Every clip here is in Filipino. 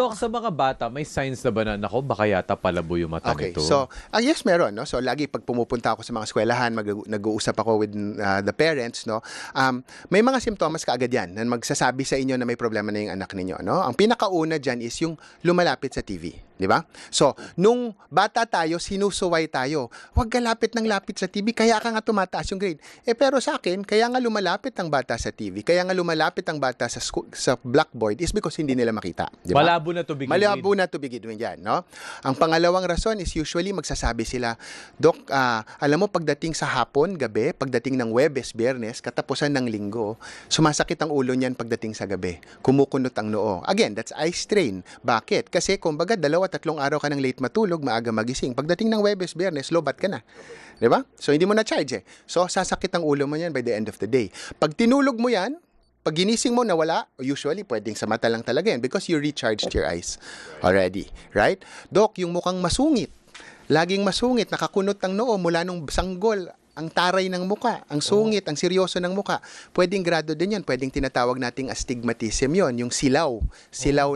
Dok, sa mga bata, may signs na ba na, nako, baka yata palabo yung mata Okay, nito? so yes, meron, no? So lagi pag pumupunta ako sa mga eskwelahan, nag-uusap ako with the parents, no? May mga simptomas kaagad yan na magsasabi sa inyo na may problema na yung anak ninyo, no? Ang pinakauna diyan is yung lumalapit sa TV, di ba? So, nung bata tayo, sinusuway tayo. Huwag ka lapit ng lapit sa TV, kaya ka nga tumataas yung grade. Pero sa akin, kaya nga lumalapit ang bata sa TV, kaya nga lumalapit ang bata sa blackboard is because hindi nila makita, di ba? Malabo na to begin Malabo na to begin with yan, no? Ang pangalawang rason is usually magsasabi sila, Dok, alam mo, pagdating sa hapon, gabi, pagdating ng Webes, Biyernes, katapusan ng linggo, sumasakit ang ulo niyan pagdating sa gabi. Kumukunot ang noo. Again, that's eye strain. Bakit? Kasi kumbaga, 2-3 araw ka ng late matulog, maaga magising. Pagdating ng Webes, Biyernes, lobat ka na. Di ba? So, hindi mo na charge eh. So, sasakit ang ulo mo yan by the end of the day. Pag tinulog mo yan, pag ginising mo nawala, usually pwedeng sa mata lang talaga yan because you recharged your eyes already, right? Dok, yung mukhang masungit, laging masungit, nakakunot ang noo mula nung sanggol, ang taray ng muka, ang sungit, ang seryoso ng muka. Pwedeng grado din yan, pwedeng tinatawag nating astigmatism yon, yung silaw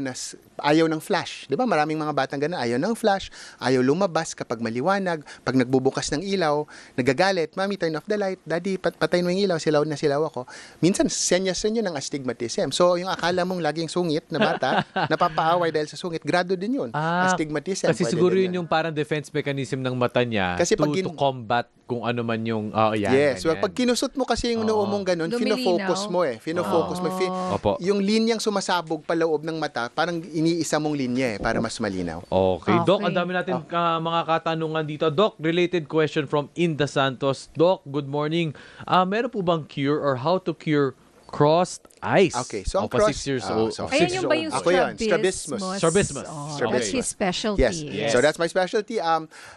na ayaw ng flash. Di ba? Maraming mga batang ganun, ayaw ng flash, ayaw lumabas kapag maliwanag, pag nagbubukas ng ilaw, nagagalit, Mami, turn off the light, Daddy, patay mo yung ilaw, silaw na silaw ako. Minsan, senyas rin yun ng astigmatism. So, yung akala mong laging sungit na bata, napapaaway dahil sa sungit, grado din yun. Astigmatism. Kasi pwede siguro din yun yung parang defense mechanism ng mata niya Kasi to, pag to combat kung ano man yung, yan, yes, well, ganyan. pag kinusot mo kasi yung noo mong ganun, Lumilinaw. fino-focus mo eh. Fino-focus mo. Opo. Yung linyang sumasabog pa loob ng mata, parang iniisa mong linya eh, para mas malinaw. Okay. Doc, Okay. ang dami natin mga katanungan dito. Doc, related question from Inda Santos. Doc, good morning. Meron po bang cure or how to cure crossed eyes? Okay, so ang Opa, cross- 6 years old. so- Ayan 6 yung ba yung years old. Ako yan, strabismus? Strabismus. Oh, Strabismus. that's his specialty. Yes. So that's my specialty.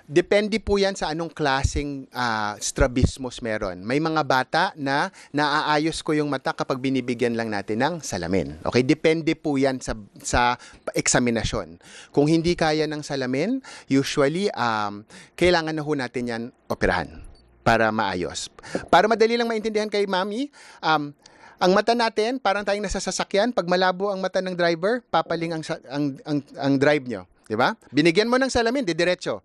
Depende po yan sa anong klaseng strabismus meron. May mga bata na naaayos ko yung mata kapag binibigyan lang natin ng salamin. Okay? Depende po yan sa eksaminasyon. Kung hindi kaya ng salamin, usually kailangan na ho natin yan operahan para maayos. Para madali lang maintindihan kay Mami, ang mata natin, parang tayong nasa sasakyan, pag malabo ang mata ng driver, papaling ang drive nyo. Di ba? Binigyan mo ng salamin, didiretso.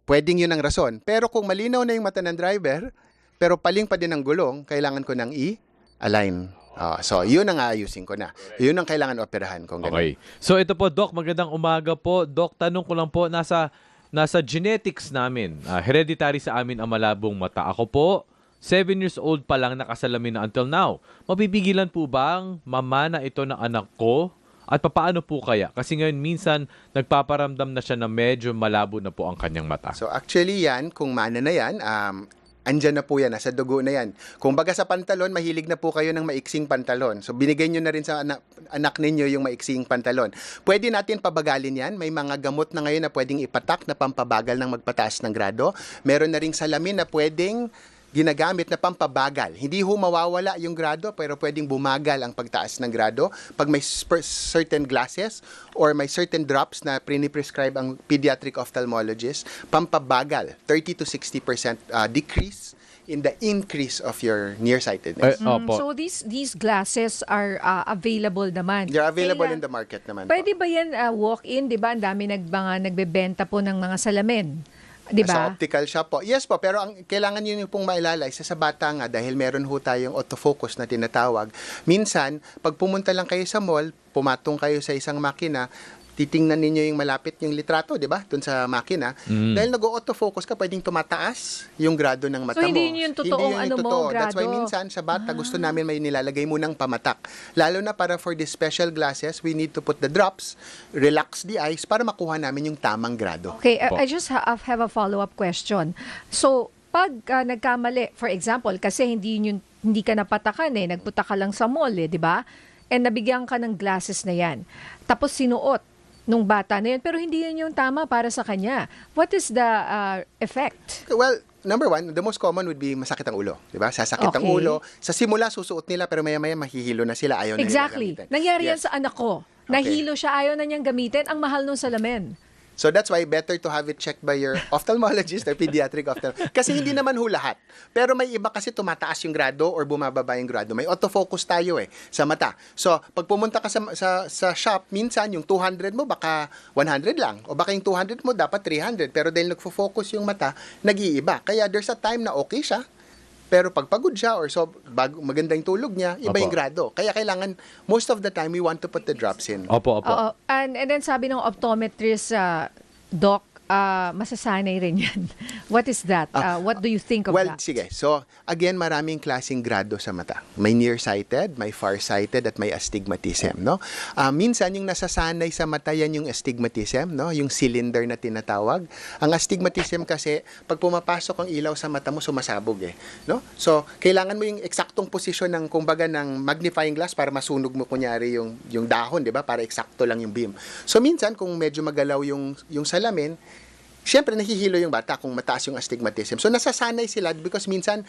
Pwedeng yun ang rason. Pero kung malinaw na yung mata ng driver, pero paling pa din ang gulong, kailangan ko nang i-align. So, yun ang aayusin ko na. Yun ang kailangan operahan kung ganun. Okay. So ito po, Doc, magandang umaga po. Doc, tanong ko lang po, nasa genetics namin, hereditary sa amin ang malabong mata. Ako po, 7 years old pa lang nakasalamin na until now. Mapipigilan po ba ang mama na ito ng anak ko? At papaano po kaya? Kasi ngayon minsan nagpaparamdam na siya na medyo malabo na po ang kanyang mata. So, actually yan, kung mana na yan, andyan na po yan, nasa dugo na yan. Kung baga sa pantalon, mahilig na po kayo ng maiksing pantalon. So, binigay nyo na rin sa anak ninyo yung maiksing pantalon. Pwede natin pabagalin yan. May mga gamot na ngayon na pwedeng ipatak na pampabagal ng magpataas ng grado. Meron na ring salamin na pwedeng ginagamit na pampabagal. Hindi ho mawawala yung grado, pero pwedeng bumagal ang pagtaas ng grado. Pag may certain glasses or may certain drops na prescribe ang pediatric ophthalmologist, pampabagal, 30 to 60% decrease in the increase of your nearsightedness. Opo. So these glasses are available naman. They're available in the market naman po. Pwede ba yan walk-in? Di ba? Ang dami nagbebenta po ng mga salamin. Di Sa ba? optical shop po. Yes po, pero ang kailangan yun yung pong mailalay sa bata nga dahil meron ho tayong autofocus na tinatawag. Minsan, pag pumunta lang kayo sa mall, pumatong kayo sa isang makina, titingnan ninyo yung malapit yung litrato, di ba? Doon sa makina. Dahil nag-autofocus ka, pwedeng tumataas yung grado ng mata So, mo. hindi yun yung totoong Hindi yun yung ano mo, totoo. That's why grado. minsan sa bata, gusto namin may nilalagay mo ng pamatak. Lalo na para for the special glasses, we need to put the drops, relax the eyes, para makuha namin yung tamang grado. Okay, Opo. I just have a follow-up question. So, pag nagkamali, for example, kasi hindi ka napatakan nagpunta ka lang sa mall di ba? And nabigyan ka ng glasses na yan. Tapos sinuot nung bata na yun, pero hindi yun yung tama para sa kanya. What is the effect? Well, number one, the most common would be masakit ang ulo. Diba? Sasakit ang Okay. ulo. Sa simula, susuot nila, pero maya-maya mahihilo na sila. Ayaw na nila Exactly. gamitin. Nangyari yan Yes. sa anak ko. Okay. Nahilo siya, ayaw na niyang gamitin. Ang mahal nung salamin. So that's why better to have it checked by your ophthalmologist or pediatric ophthalmologist. Kasi hindi naman ho lahat. Pero may iba kasi tumataas yung grado or bumababa yung grado. May autofocus tayo sa mata. So pag pumunta ka sa shop, minsan yung 200 mo baka 100 lang. O baka yung 200 mo dapat 300. Pero dahil nagfo-focus yung mata, nag-iiba. Kaya there's a time na okay siya. Pero pag pagod siya or maganda yung tulog niya, iba yung Opo. grado. Kaya kailangan, most of the time, we want to put the drops in. Opo, opo. Oo. And then sabi ng optometrist, Doc, masasanay rin yan. What is that? What do you think of Well, that? sige. So, again, maraming klaseng grado sa mata. May nearsighted, may farsighted, at may astigmatism, no? Minsan, yung nasasanay sa mata, yan yung astigmatism, no? Yung cylinder na tinatawag. Ang astigmatism kasi, pag pumapasok ang ilaw sa mata mo, sumasabog no? So, kailangan mo yung eksaktong posisyon ng, kumbaga, ng magnifying glass para masunog mo, kunyari, yung dahon, di ba? Para eksakto lang yung beam. So, minsan, kung medyo magalaw yung salamin, siyempre, nahihilo yung bata kung mataas yung astigmatism. So, nasasanay sila because minsan,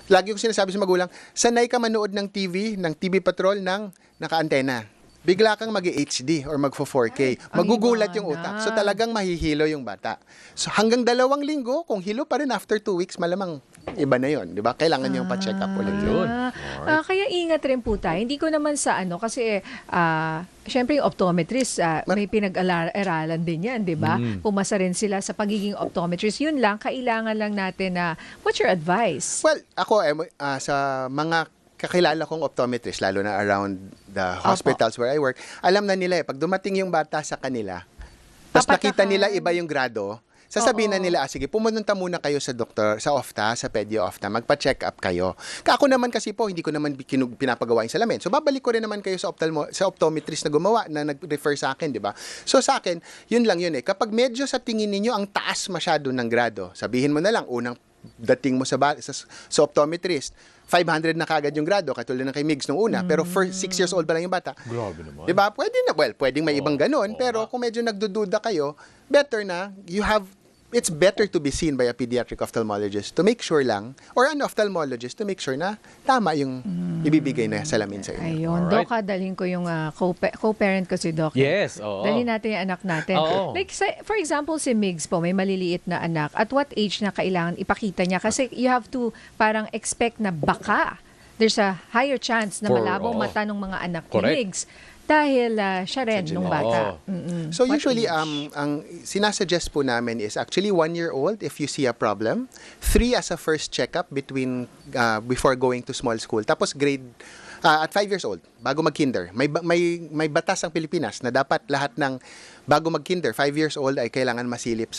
lagi kong sinasabi sa magulang, sanay ka manood ng TV Patrol ng naka-antena. Bigla kang mag-HD or magfo-4K. Magugulat yung utak. So, talagang mahihilo yung bata. So, hanggang 2 linggo, kung hilo pa rin after 2 weeks, malamang iba na yon, di ba? Kailangan yung pa-check up ulit yun. Yun. Kaya ingat rin po tayo. Hindi ko naman sa kasi syempre yung optometrist, may pinag-aralan din yan, di ba? Pumasa rin sila sa pagiging optometrist. Yun lang, kailangan lang natin na, what's your advice? Well, ako, sa mga kakilala kong optometrist, lalo na around the hospitals where I work, alam na nila pag dumating yung bata sa kanila, tapos nakita nila iba yung grado, sasabihin na nila, sige, pumunta muna kayo sa doktor, sa ofta, sa pedio-ofta, magpa-check up kayo. Ako naman kasi po, hindi ko naman pinapagawa yung salamin. So, babalik ko rin naman kayo sa optometrist na gumawa, na nag-refer sa akin, di ba? So, sa akin, yun lang yun Kapag medyo sa tingin ninyo, ang taas masyado ng grado, sabihin mo na lang, unang dating mo sa optometrist, 500 na kagad yung grado, katulad ng kay Migs nung una, pero 6 years old pa lang yung bata. Grabe naman. Di ba? Pwedeng may ibang ganun, pero kung medyo nagdududa kayo, better na, it's better to be seen by a pediatric ophthalmologist to make sure lang, or an ophthalmologist to make sure na tama yung ibibigay na salamin sa inyo. Ayun, Alright. Doc, dalhin ko yung co-parent ko si Doc. Yes, oo. Dalhin natin yung anak natin. Oo. Like, for example, si Migs po, may maliliit na anak. At what age na kailangan ipakita niya? Kasi you have to parang expect na baka there's a higher chance na malabong mata ng mga anak ni Correct. Migs. Dahil siya rin nung bata. So What usually, age? ang sinasuggest po namin is actually 1 year old if you see a problem, 3 as a first checkup before going to small school. Tapos at 5 years old, bago mag-kinder. May batas ang Pilipinas na dapat lahat ng bago mag-kinder, 5 years old ay kailangan masilip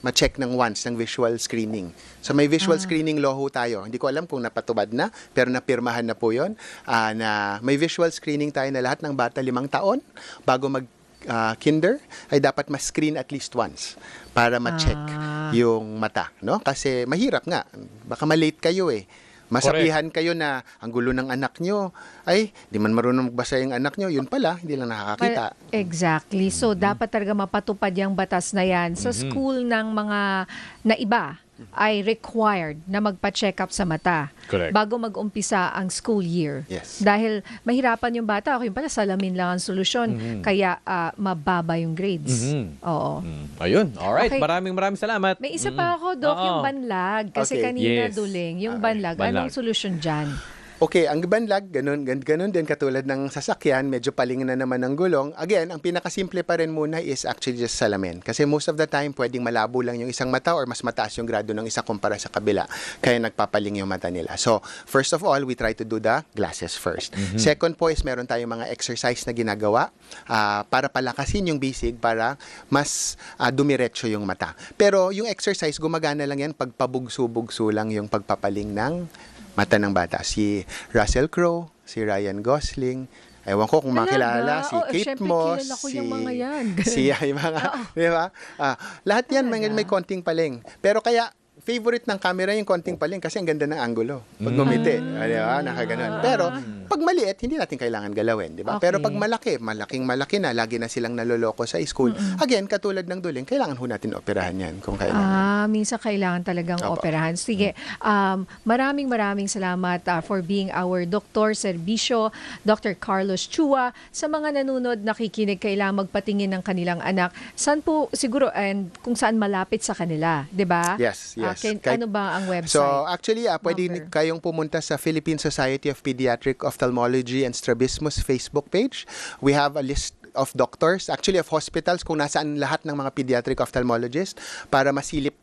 ma-check ng once ng visual screening. So may visual screening law ho tayo. Hindi ko alam kung napatubad na, pero napirmahan na po yun, na may visual screening tayo na lahat ng bata 5 taon bago kinder ay dapat ma-screen at least once para ma-check yung mata, no? Kasi mahirap nga, baka ma-late kayo masabihan kayo na ang gulo ng anak nyo, ay, di man marunong magbasa yung anak nyo, yun pala, hindi lang nakakakita. Exactly. So, dapat talaga mapatupad yung batas na yan. Sa school ng mga na iba ay required na magpa-check up sa mata Correct. bago mag-umpisa ang school year. Yes. Dahil mahirapan yung bata. Yung pala, salamin lang ang solusyon. Kaya mababa yung grades. Oo. Ayun. Alright. Okay. Maraming salamat. May isa pa ako, Doc, Oo. yung banlag. Kasi Okay. kanina Yes. duling. Yung banlag. Banlag. Anong solusyon dyan? Okay, ang banlag, ganun din katulad ng sasakyan, medyo paling na naman ng gulong. Again, ang pinakasimple pa rin muna is actually just salamin. Kasi most of the time, pwedeng malabo lang yung isang mata or mas mataas yung grado ng isa kumpara sa kabila. Kaya nagpapaling yung mata nila. So, first of all, we try to do the glasses first. Second po is meron tayong mga exercise na ginagawa para palakasin yung bisig para mas dumiretso yung mata. Pero yung exercise, gumagana lang yan pag pabugso-bugso lang yung pagpapaling ng mata ng bata. Si Russell Crowe, si Ryan Gosling, ewan ko kung makilala, si Kate syempre, Moss, kilala ko yung mga yan. yung mga, di ba? Lahat yan may konting paling. Pero kaya, favorite ng camera yung konting paling kasi ang ganda ng angulo. Pag ngumiti, di ba? Nakaganon. Pero pag maliit, hindi natin kailangan galawin, di ba? Okay. Pero pag malaking-malaki na, lagi na silang naloloko sa school, again, katulad ng duling, kailangan ho natin operahan yan kung kailangan. Minsan kailangan talagang Opo. operahan. Sige, maraming salamat for being our Dr. Serbisyo, Dr. Carlos Chua. Sa mga nanonood, nakikinig, kailangan magpatingin ng kanilang anak. Saan po, siguro, and kung saan malapit sa kanila, di ba? Yes. Ano ba ang website? So, actually, pwede Number. kayong pumunta sa Philippine Society of Pediatric Ophthalmology and Strabismus Facebook page. We have a list of doctors, actually of hospitals, kung nasaan lahat ng mga pediatric ophthalmologists para masilip,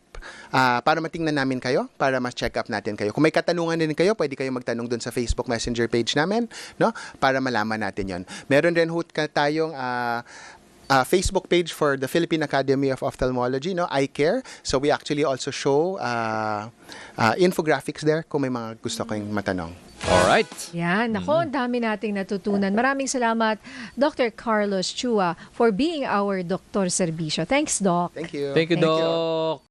para matingnan namin kayo, para ma-check up natin kayo. Kung may katanungan din kayo, pwede kayo magtanong dun sa Facebook Messenger page namin, no? Para malaman natin yon. Meron rin ho tayong Facebook page for the Philippine Academy of Ophthalmology, no, Eye Care. So we actually also show infographics there kung may mga gusto kayong matanong. Alright. Yan, nako, ang dami nating natutunan. Maraming salamat, Dr. Carlos Chua, for being our Dr. Serbisyo. Thanks, Doc. Thank you. Thank you, Doc.